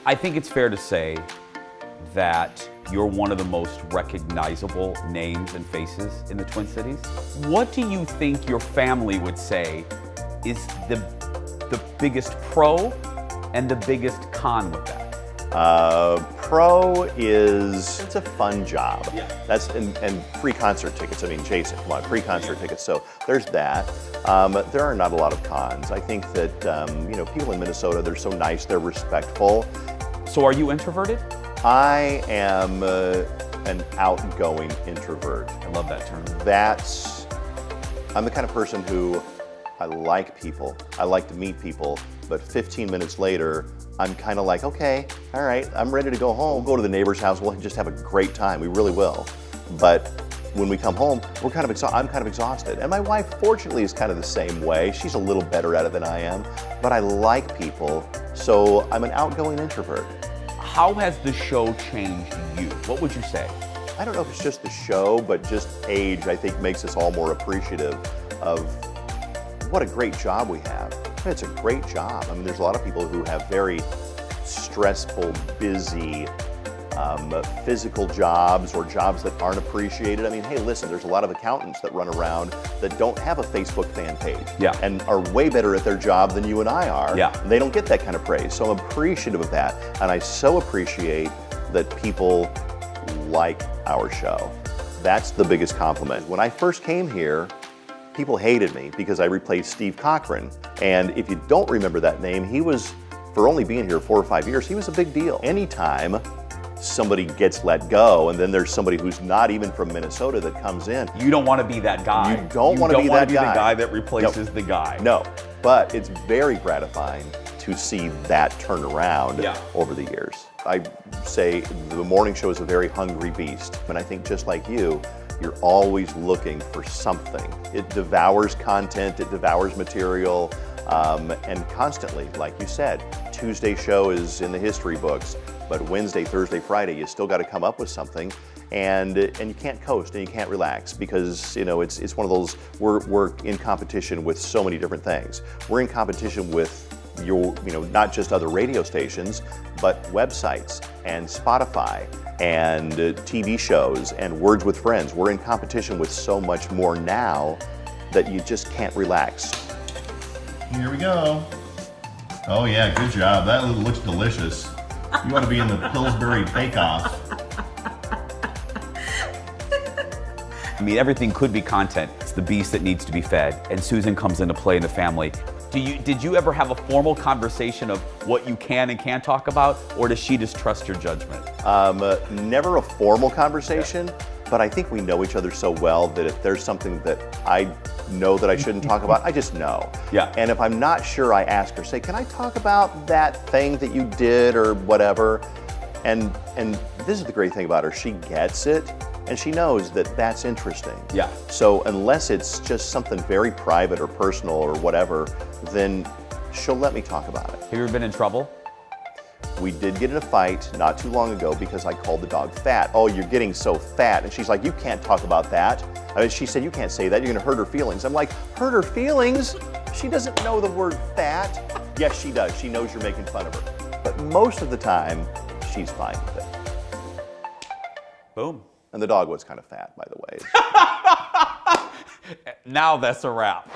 I think it's fair to say that you're one of the most recognizable names and faces in the Twin Cities. What do you think your family would say is the biggest pro and the biggest con with that? Pro is, it's a fun job. Yeah. That's, and free concert tickets. I mean, Jason, come on, free concert tickets. So there's that. There are not a lot of cons. I think that, you know, people in Minnesota, they're so nice, they're respectful. So are you introverted? I am an outgoing introvert. I love that term. I'm the kind of person who, I like people. I like to meet people, but 15 minutes later, I'm kind of like, okay, all right, I'm ready to go home. We'll go to the neighbor's house, we'll just have a great time, we really will. But when we come home, I'm kind of exhausted. And my wife, fortunately, is kind of the same way. She's a little better at it than I am, but I like people, so I'm an outgoing introvert. How has the show changed you? What would you say? I don't know if it's just the show, but just age, I think, makes us all more appreciative of what a great job we have. It's a great job. I mean, there's a lot of people who have very stressful, busy, physical jobs or jobs that aren't appreciated. I mean, hey, listen, there's a lot of accountants that run around that don't have a Facebook fan page, yeah, and are way better at their job than you and I are. Yeah. They don't get that kind of praise. So I'm appreciative of that. And I so appreciate that people like our show. That's the biggest compliment. When I first came here, people hated me because I replaced Steve Cochran. And if you don't remember that name, he was, for only being here 4 or 5 years, he was a big deal. Anytime somebody gets let go and then there's somebody who's not even from Minnesota that comes in. You don't want to be that guy. You don't want to be that guy. the guy that replaces the guy. No, but it's very gratifying to see that turn around over the years. I say the morning show is a very hungry beast. And I think just like you're always looking for something. It devours content, it devours material, and constantly, like you said, Tuesday show is in the history books, but Wednesday, Thursday, Friday, you still got to come up with something, and you can't coast and you can't relax because, you know, it's one of those, we're in competition with so many different things. We're in competition with not just other radio stations, but websites and Spotify and TV shows and Words with Friends. We're in competition with so much more now that you just can't relax. Here we go. Oh yeah, good job. That looks delicious. You want to be in the Pillsbury Bake-Off. I mean, everything could be content. It's the beast that needs to be fed, and Susan comes into play in the family. Did you ever have a formal conversation of what you can and can't talk about, or does she just trust your judgment? Never a formal conversation, but I think we know each other so well that if there's something that I know that I shouldn't talk about, I just know. Yeah. And if I'm not sure, I ask her, say, can I talk about that thing that you did or whatever? And this is the great thing about her, she gets it. And she knows that that's interesting. Yeah. So unless it's just something very private or personal or whatever, then she'll let me talk about it. Have you ever been in trouble? We did get in a fight not too long ago because I called the dog fat. Oh, you're getting so fat. And she's like, you can't talk about that. I mean, she said, you can't say that, you're gonna hurt her feelings. I'm like, hurt her feelings? She doesn't know the word fat. Yes, she does. She knows you're making fun of her. But most of the time, she's fine with it. Boom. And the dog was kind of fat, by the way. Now that's a wrap.